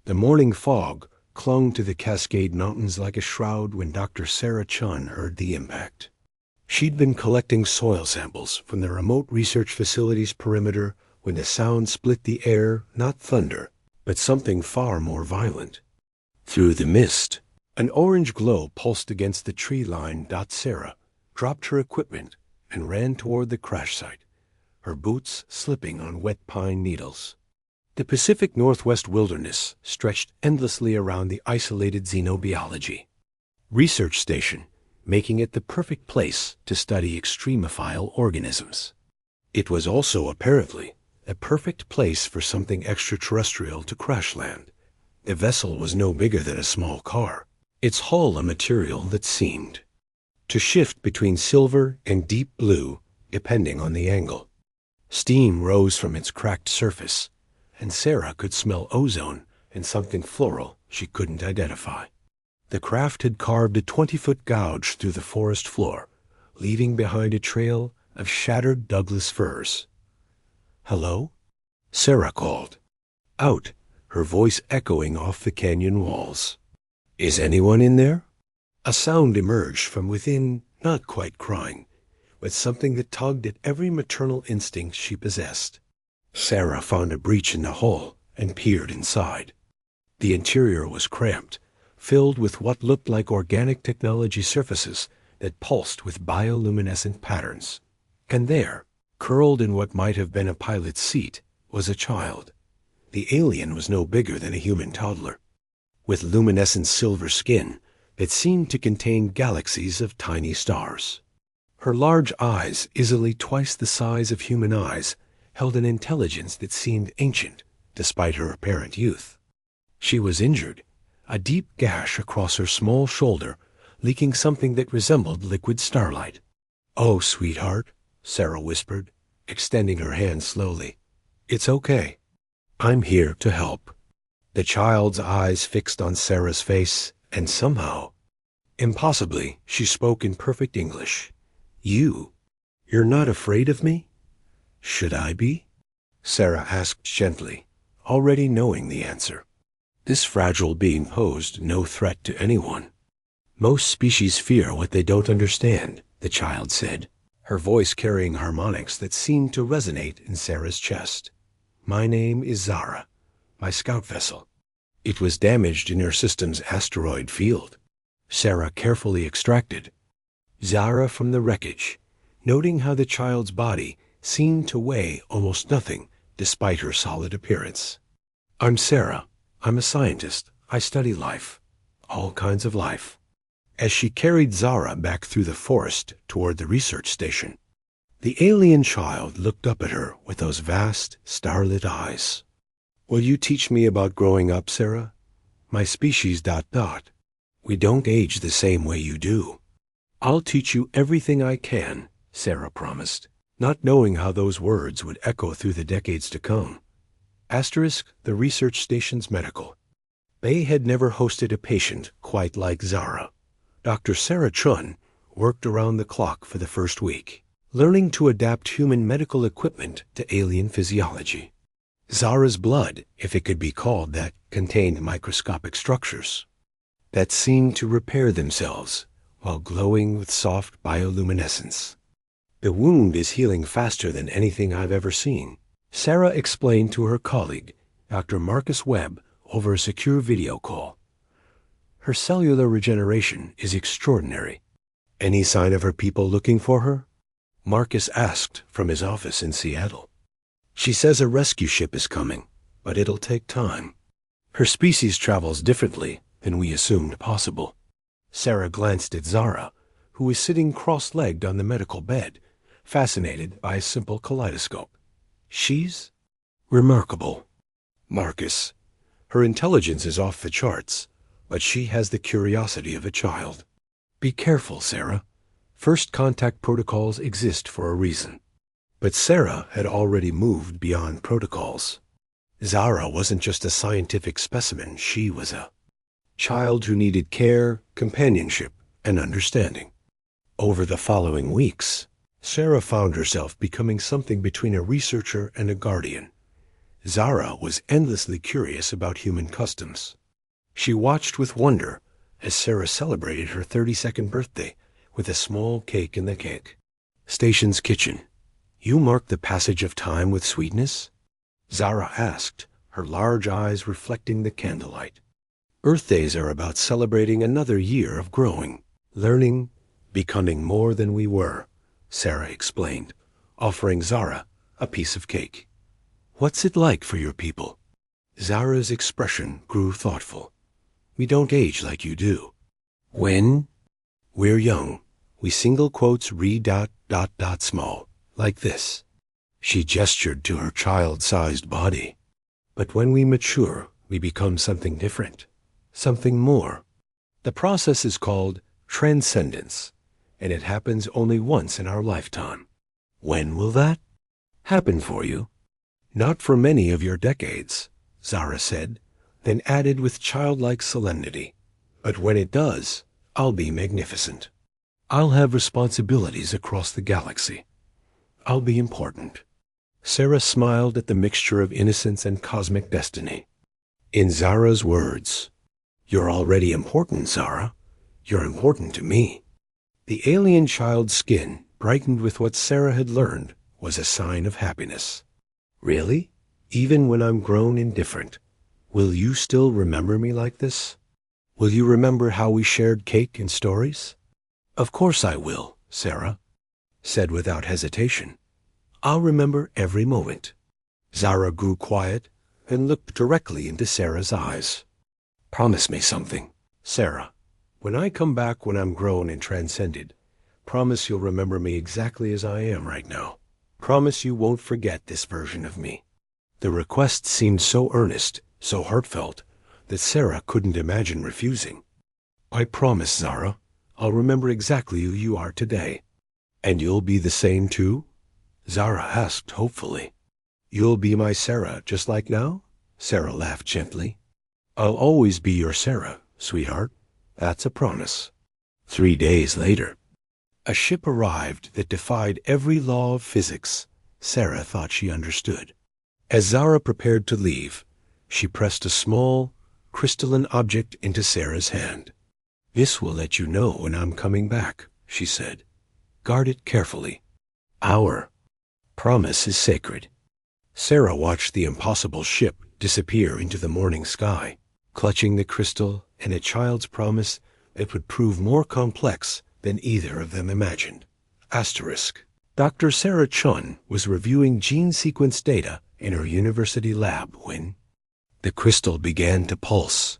The morning fog clung to the Cascade Mountains like a shroud when Dr. Sarah Chun heard the impact. She'd been collecting soil samples from the remote research facility's perimeter when the sound split the air, not thunder, but something far more violent. Through the mist, an orange glow pulsed against the tree line. Sarah dropped her equipment and ran toward the crash site, her boots slipping on wet pine needles. The Pacific Northwest wilderness stretched endlessly around the isolated xenobiology research station, making it the perfect place to study extremophile organisms. It was also, apparently, a perfect place for something extraterrestrial to crash land. The vessel was no bigger than a small car, its hull a material that seemed to shift between silver and deep blue, depending on the angle. Steam rose from its cracked surface, and Sarah could smell ozone and something floral she couldn't identify. The craft had carved a 20-foot gouge through the forest floor, leaving behind a trail of shattered Douglas firs. "Hello?" Sarah called. Out, her voice echoing off the canyon walls. "Is anyone in there?" A sound emerged from within, not quite crying, but something that tugged at every maternal instinct she possessed. Sarah found a breach in the hull and peered inside. The interior was cramped, filled with what looked like organic technology surfaces that pulsed with bioluminescent patterns. And there, curled in what might have been a pilot's seat, was a child. The alien was no bigger than a human toddler, with luminescent silver skin that seemed to contain galaxies of tiny stars. Her large eyes, easily twice the size of human eyes, held an intelligence that seemed ancient, despite her apparent youth. She was injured, a deep gash across her small shoulder, leaking something that resembled liquid starlight. "Oh, sweetheart," Sarah whispered, extending her hand slowly. "It's okay. I'm here to help." The child's eyes fixed on Sarah's face, and somehow, impossibly, she spoke in perfect English. You're not afraid of me?" "Should I be?" Sarah asked gently, already knowing the answer. This fragile being posed no threat to anyone. "Most species fear what they don't understand," the child said, her voice carrying harmonics that seemed to resonate in Sarah's chest. "My name is Zara, my scout vessel. It was damaged in your system's asteroid field." Sarah carefully extracted Zara from the wreckage, noting how the child's body seemed to weigh almost nothing despite her solid appearance. "I'm Sarah. I'm a scientist. I study life. All kinds of life." As she carried Zara back through the forest toward the research station, the alien child looked up at her with those vast, starlit eyes. "Will you teach me about growing up, Sarah? My species ... We don't age the same way you do." "I'll teach you everything I can," Sarah promised, not knowing how those words would echo through the decades to come. The research station's medical bay had never hosted a patient quite like Zara. Dr. Sarah Chun worked around the clock for the first week, learning to adapt human medical equipment to alien physiology. Zara's blood, if it could be called that, contained microscopic structures that seemed to repair themselves while glowing with soft bioluminescence. "The wound is healing faster than anything I've ever seen," Sarah explained to her colleague, Dr. Marcus Webb, over a secure video call. "Her cellular regeneration is extraordinary." "Any sign of her people looking for her?" Marcus asked from his office in Seattle. "She says a rescue ship is coming, but it'll take time. Her species travels differently than we assumed possible." Sarah glanced at Zara, who was sitting cross-legged on the medical bed, fascinated by a simple kaleidoscope. "She's remarkable, Marcus. Her intelligence is off the charts, but she has the curiosity of a child." "Be careful, Sarah. First contact protocols exist for a reason." But Sarah had already moved beyond protocols. Zara wasn't just a scientific specimen, she was a child who needed care, companionship, and understanding. Over the following weeks, Sarah found herself becoming something between a researcher and a guardian. Zara was endlessly curious about human customs. She watched with wonder as Sarah celebrated her 32nd birthday with a small cake in the cake. Station's kitchen. You mark the passage of time with sweetness? Zara asked, her large eyes reflecting the candlelight. Earth days are about celebrating another year of growing, learning, becoming more than we were, Sarah explained, offering Zara a piece of cake. What's it like for your people? Zara's expression grew thoughtful. We don't age like you do. When we're young, we single quotes read ... small, like this. She gestured to her child-sized body. But when we mature, we become something different, something more. The process is called transcendence, and it happens only once in our lifetime. When will that happen for you? Not for many of your decades, Zara said, then added with childlike solemnity. But when it does, I'll be magnificent. I'll have responsibilities across the galaxy. I'll be important. Sarah smiled at the mixture of innocence and cosmic destiny. In Zara's words, "You're already important, Zara. You're important to me." The alien child's skin, brightened with what Sarah had learned, was a sign of happiness. Really? Even when I'm grown and different, will you still remember me like this? Will you remember how we shared cake and stories? Of course I will, Sarah said without hesitation. I'll remember every moment. Zara grew quiet and looked directly into Sarah's eyes. Promise me something, Sarah. When I come back when I'm grown and transcended, promise you'll remember me exactly as I am right now. Promise you won't forget this version of me. The request seemed so earnest, so heartfelt, that Sarah couldn't imagine refusing. I promise, Zara, I'll remember exactly who you are today. And you'll be the same too? Zara asked hopefully. You'll be my Sarah just like now? Sarah laughed gently. I'll always be your Sarah, sweetheart. That's a promise. 3 days later, a ship arrived that defied every law of physics Sarah thought she understood. As Zara prepared to leave, she pressed a small, crystalline object into Sarah's hand. This will let you know when I'm coming back, she said. Guard it carefully. Our promise is sacred. Sarah watched the impossible ship disappear into the morning sky, clutching the crystal and a child's promise that would prove more complex than either of them imagined. Asterisk. Dr. Sarah Chun was reviewing gene sequence data in her university lab when the crystal began to pulse.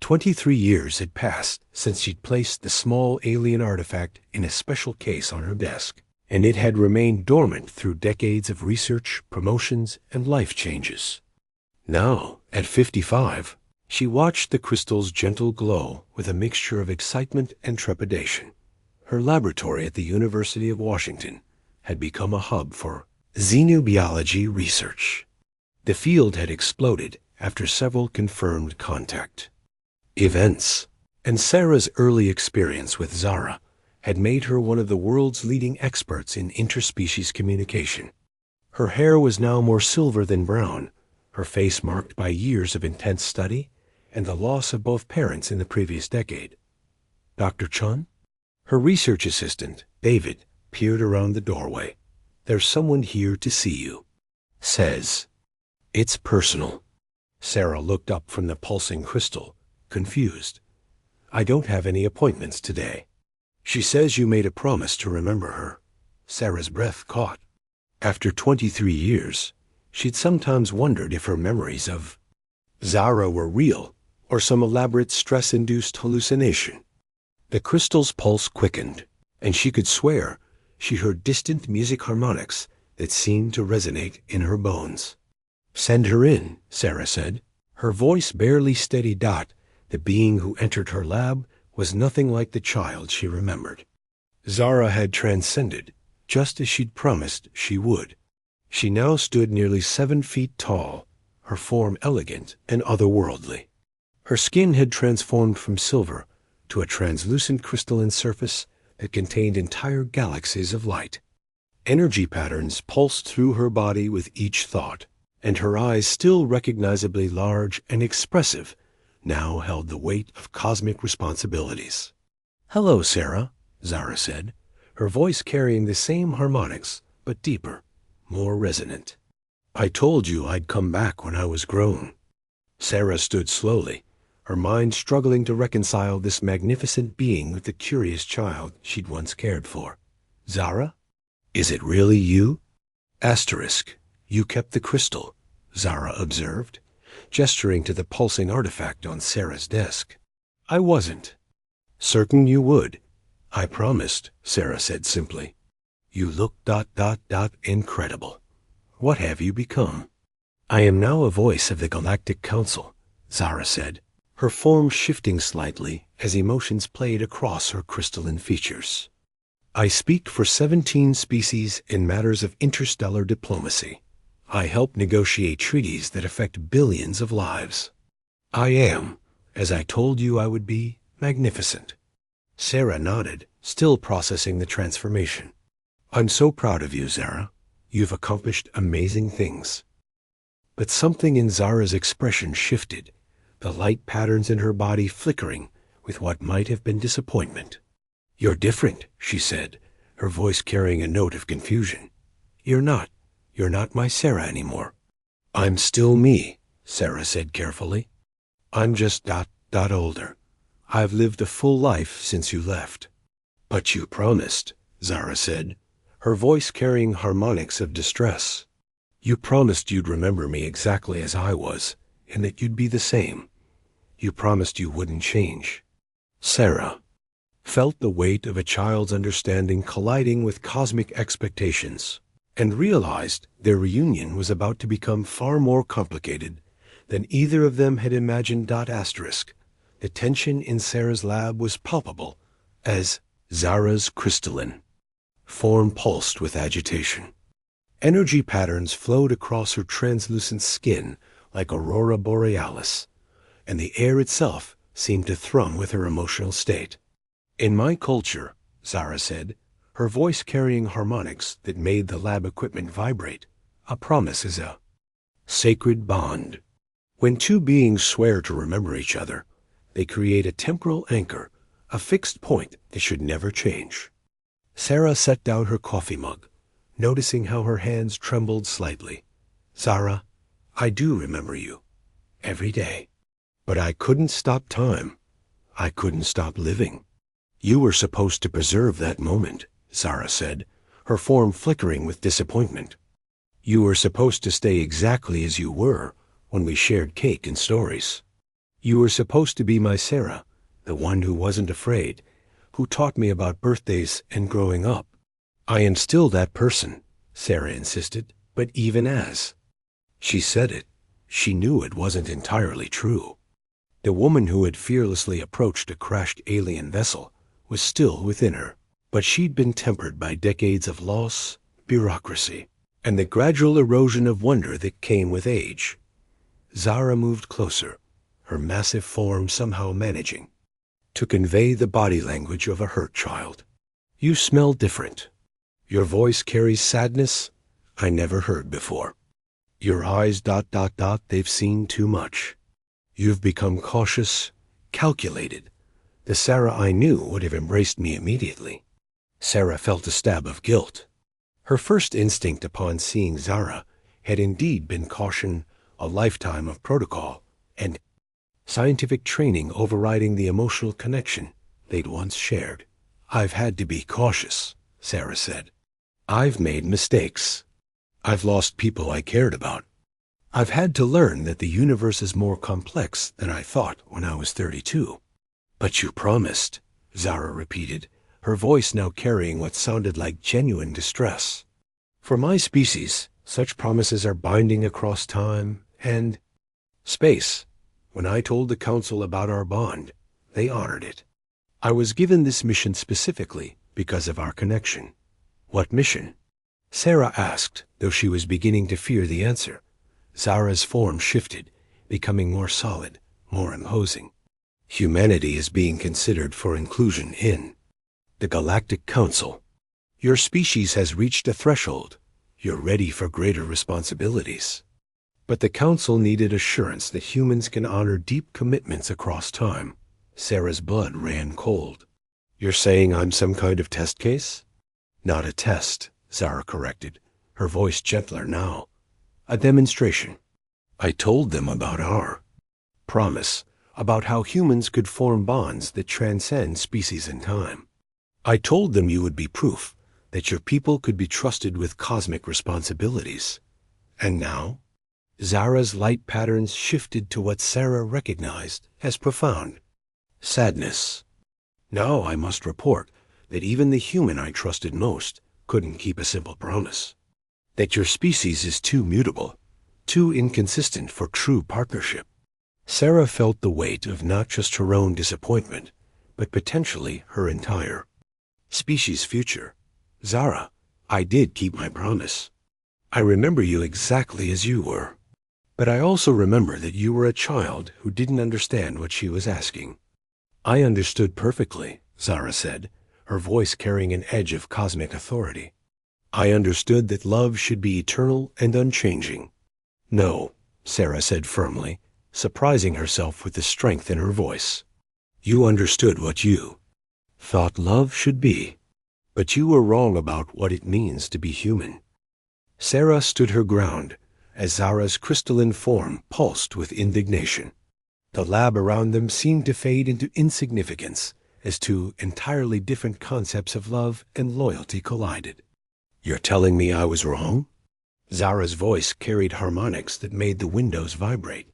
23 years had passed since she'd placed the small alien artifact in a special case on her desk, and it had remained dormant through decades of research, promotions, and life changes. Now, at 55, she watched the crystal's gentle glow with a mixture of excitement and trepidation. Her laboratory at the University of Washington had become a hub for xenobiology research. The field had exploded after several confirmed contact events, and Sarah's early experience with Zara had made her one of the world's leading experts in interspecies communication. Her hair was now more silver than brown, her face marked by years of intense study and the loss of both parents in the previous decade. Dr. Chun? Her research assistant, David, peered around the doorway. There's someone here to see you. Says, it's personal. Sarah looked up from the pulsing crystal, confused. I don't have any appointments today. She says you made a promise to remember her. Sarah's breath caught. After 23 years, she'd sometimes wondered if her memories of Zara were real or some elaborate stress-induced hallucination. The crystal's pulse quickened, and she could swear she heard distant music harmonics that seemed to resonate in her bones. Send her in, Sarah said. Her voice barely steady. The being who entered her lab was nothing like the child she remembered. Zara had transcended, just as she'd promised she would. She now stood nearly 7 feet tall, her form elegant and otherworldly. Her skin had transformed from silver to a translucent crystalline surface that contained entire galaxies of light. Energy patterns pulsed through her body with each thought. and her eyes, still recognizably large and expressive, now held the weight of cosmic responsibilities. "Hello, Sarah," Zara said, her voice carrying the same harmonics, but deeper, more resonant. "I told you I'd come back when I was grown." Sarah stood slowly, her mind struggling to reconcile this magnificent being with the curious child she'd once cared for. "Zara? Is it really you?" Asterisk, "You kept the crystal," Zara observed, gesturing to the pulsing artifact on Sarah's desk. "I wasn't." "Certain you would." "I promised," Sarah said simply. "You look ... incredible. What have you become?" "I am now a voice of the Galactic Council," Zara said, her form shifting slightly as emotions played across her crystalline features. "I speak for 17 species in matters of interstellar diplomacy. I help negotiate treaties that affect billions of lives. I am, as I told you I would be, magnificent." Sarah nodded, still processing the transformation. "I'm so proud of you, Zara. You've accomplished amazing things." But something in Zara's expression shifted, the light patterns in her body flickering with what might have been disappointment. "You're different," she said, her voice carrying a note of confusion. You're not my Sarah anymore." "I'm still me," Sarah said carefully. "I'm just ... older. I've lived a full life since you left." "But you promised," Zara said, her voice carrying harmonics of distress. "You promised you'd remember me exactly as I was, and that you'd be the same. You promised you wouldn't change." Sarah felt the weight of a child's understanding colliding with cosmic expectations, and realized their reunion was about to become far more complicated than either of them had imagined. Asterisk, the tension in Sarah's lab was palpable as Zara's crystalline form pulsed with agitation. Energy patterns flowed across her translucent skin like aurora borealis, and the air itself seemed to thrum with her emotional state. "In my culture," Zara said, her voice carrying harmonics that made the lab equipment vibrate, "a promise is a sacred bond. When two beings swear to remember each other, they create a temporal anchor, a fixed point that should never change." Sarah set down her coffee mug, noticing how her hands trembled slightly. "Zara, I do remember you. Every day. But I couldn't stop time. I couldn't stop living." "You were supposed to preserve that moment," Zara said, her form flickering with disappointment. "You were supposed to stay exactly as you were when we shared cake and stories. You were supposed to be my Sarah, the one who wasn't afraid, who taught me about birthdays and growing up." "I am still that person," Sarah insisted, "but even as." She said it. She knew it wasn't entirely true. The woman who had fearlessly approached a crashed alien vessel was still within her, but she'd been tempered by decades of loss, bureaucracy, and the gradual erosion of wonder that came with age. Zara moved closer, her massive form somehow managing to convey the body language of a hurt child. "You smell different. Your voice carries sadness I never heard before. Your eyes ... they've seen too much. You've become cautious, calculated. The Sarah I knew would have embraced me immediately." Sarah felt a stab of guilt. Her first instinct upon seeing Zara had indeed been caution, a lifetime of protocol, and scientific training overriding the emotional connection they'd once shared. "I've had to be cautious," Sarah said. "I've made mistakes. I've lost people I cared about. I've had to learn that the universe is more complex than I thought when I was 32. "But you promised," Zara repeated, her voice now carrying what sounded like genuine distress. "For my species, such promises are binding across time and space. When I told the Council about our bond, they honored it. I was given this mission specifically because of our connection." "What mission?" Sarah asked, though she was beginning to fear the answer. Zara's form shifted, becoming more solid, more imposing. "Humanity is being considered for inclusion in the Galactic Council. Your species has reached a threshold. You're ready for greater responsibilities." But the Council needed assurance that humans can honor deep commitments across time. Sarah's blood ran cold. You're saying I'm some kind of test case? Not a test, Zara corrected, her voice gentler now. A demonstration. I told them about our promise, about how humans could form bonds that transcend species and time. I told them you would be proof that your people could be trusted with cosmic responsibilities. And now? Zara's light patterns shifted to what Sarah recognized as profound sadness. Now I must report that even the human I trusted most couldn't keep a simple promise. That your species is too mutable, too inconsistent for true partnership. Sarah felt the weight of not just her own disappointment, but potentially her entire species' future. Zara, I did keep my promise. I remember you exactly as you were. But I also remember that you were a child who didn't understand what she was asking. I understood perfectly, Zara said, her voice carrying an edge of cosmic authority. I understood that love should be eternal and unchanging. No, Sarah said firmly, surprising herself with the strength in her voice. You understood what you thought love should be, but you were wrong about what it means to be human. Sarah stood her ground as Zara's crystalline form pulsed with indignation. The lab around them seemed to fade into insignificance as two entirely different concepts of love and loyalty collided. You're telling me I was wrong? Zara's voice carried harmonics that made the windows vibrate.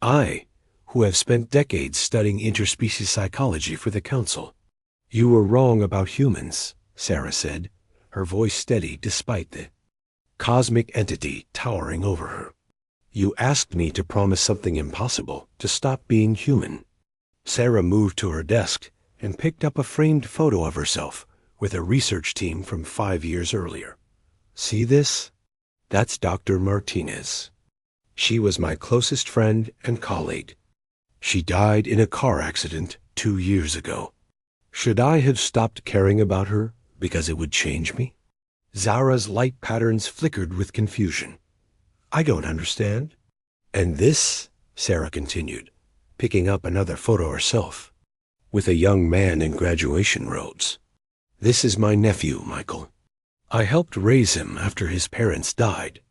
I, who have spent decades studying interspecies psychology for the Council. You were wrong about humans, Sarah said, her voice steady despite the cosmic entity towering over her. You asked me to promise something impossible, to stop being human. Sarah moved to her desk and picked up a framed photo of herself with a research team from 5 years earlier. See this? That's Dr. Martinez. She was my closest friend and colleague. She died in a car accident 2 years ago. Should I have stopped caring about her because it would change me? Zara's light patterns flickered with confusion. I don't understand. And this, Sarah continued, picking up another photo herself, with a young man in graduation robes. This is my nephew, Michael. I helped raise him after his parents died.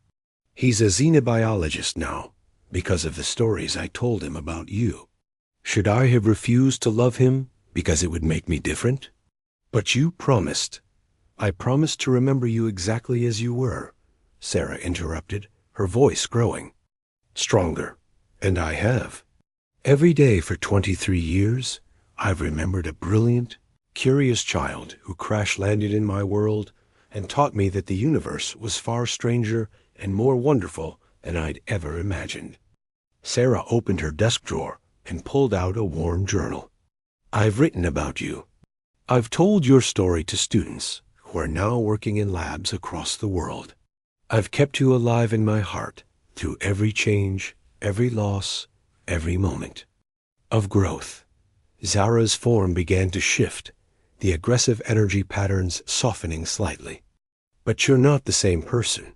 He's a xenobiologist now, because of the stories I told him about you. Should I have refused to love him because it would make me different? But you promised. I promised to remember you exactly as you were, Sarah interrupted, her voice growing stronger. And I have. Every day for 23 years, I've remembered a brilliant, curious child who crash-landed in my world and taught me that the universe was far stranger and more wonderful than I'd ever imagined. Sarah opened her desk drawer and pulled out a worn journal. I've written about you. I've told your story to students who are now working in labs across the world. I've kept you alive in my heart through every change, every loss, every moment of growth. Zara's form began to shift, the aggressive energy patterns softening slightly. But you're not the same person.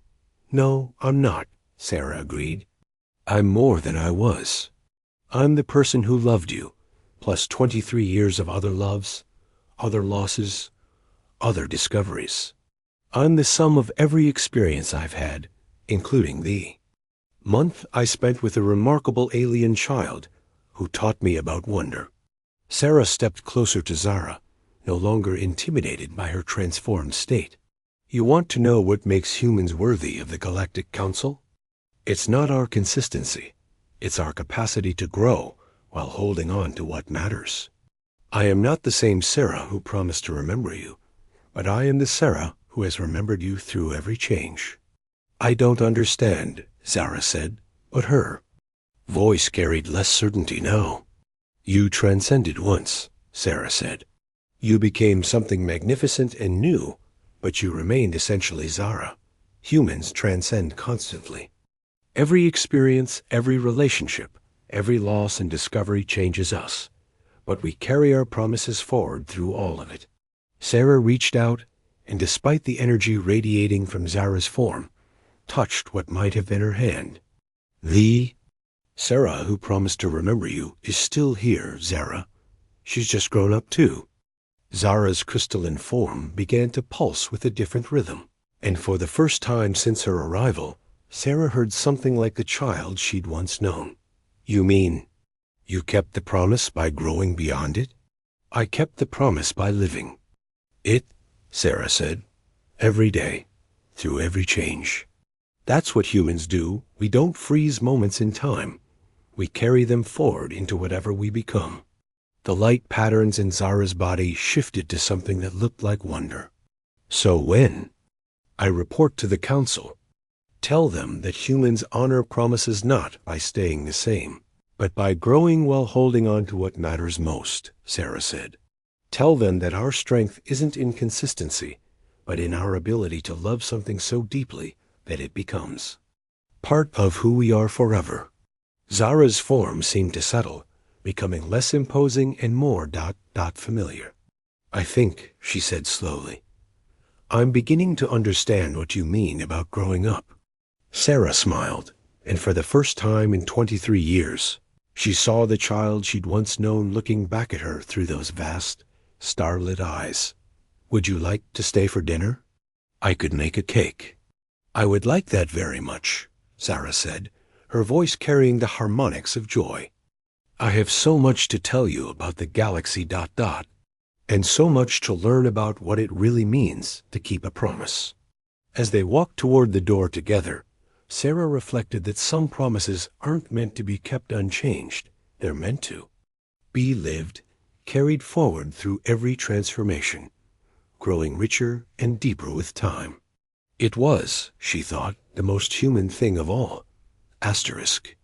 No, I'm not, Sarah agreed. I'm more than I was. I'm the person who loved you, plus 23 years of other loves, other losses, other discoveries. I'm the sum of every experience I've had, including the month I spent with a remarkable alien child who taught me about wonder. Sarah stepped closer to Zara, no longer intimidated by her transformed state. You want to know what makes humans worthy of the Galactic Council? It's not our consistency. It's our capacity to grow while holding on to what matters. I am not the same Sarah who promised to remember you, but I am the Sarah who has remembered you through every change. I don't understand, Zara said, but her voice carried less certainty now. You transcended once, Sarah said. You became something magnificent and new, but you remained essentially Zara. Humans transcend constantly. Every experience, every relationship, every loss and discovery changes us, but we carry our promises forward through all of it. Sarah reached out, and despite the energy radiating from Zara's form, touched what might have been her hand. The Sarah, who promised to remember you, is still here, Zara. She's just grown up too. Zara's crystalline form began to pulse with a different rhythm, and for the first time since her arrival, Sarah heard something like the child she'd once known. You mean, you kept the promise by growing beyond it? I kept the promise by living it, Sarah said, every day, through every change. That's what humans do. We don't freeze moments in time. We carry them forward into whatever we become. The light patterns in Zara's body shifted to something that looked like wonder. So when I report to the council, tell them that humans honor promises not by staying the same, but by growing while holding on to what matters most, Sarah said. Tell them that our strength isn't in consistency, but in our ability to love something so deeply that it becomes part of who we are forever. Zara's form seemed to settle, becoming less imposing and more familiar. I think, she said slowly, I'm beginning to understand what you mean about growing up. Sarah smiled, and for the first time in 23 years, she saw the child she'd once known looking back at her through those vast, starlit eyes. Would you like to stay for dinner? I could make a cake. I would like that very much, Zara said, her voice carrying the harmonics of joy. I have so much to tell you about the galaxy ... and so much to learn about what it really means to keep a promise. As they walked toward the door together, Sarah reflected that some promises aren't meant to be kept unchanged. They're meant to be lived, carried forward through every transformation, growing richer and deeper with time. It was, she thought, the most human thing of all. Asterisk.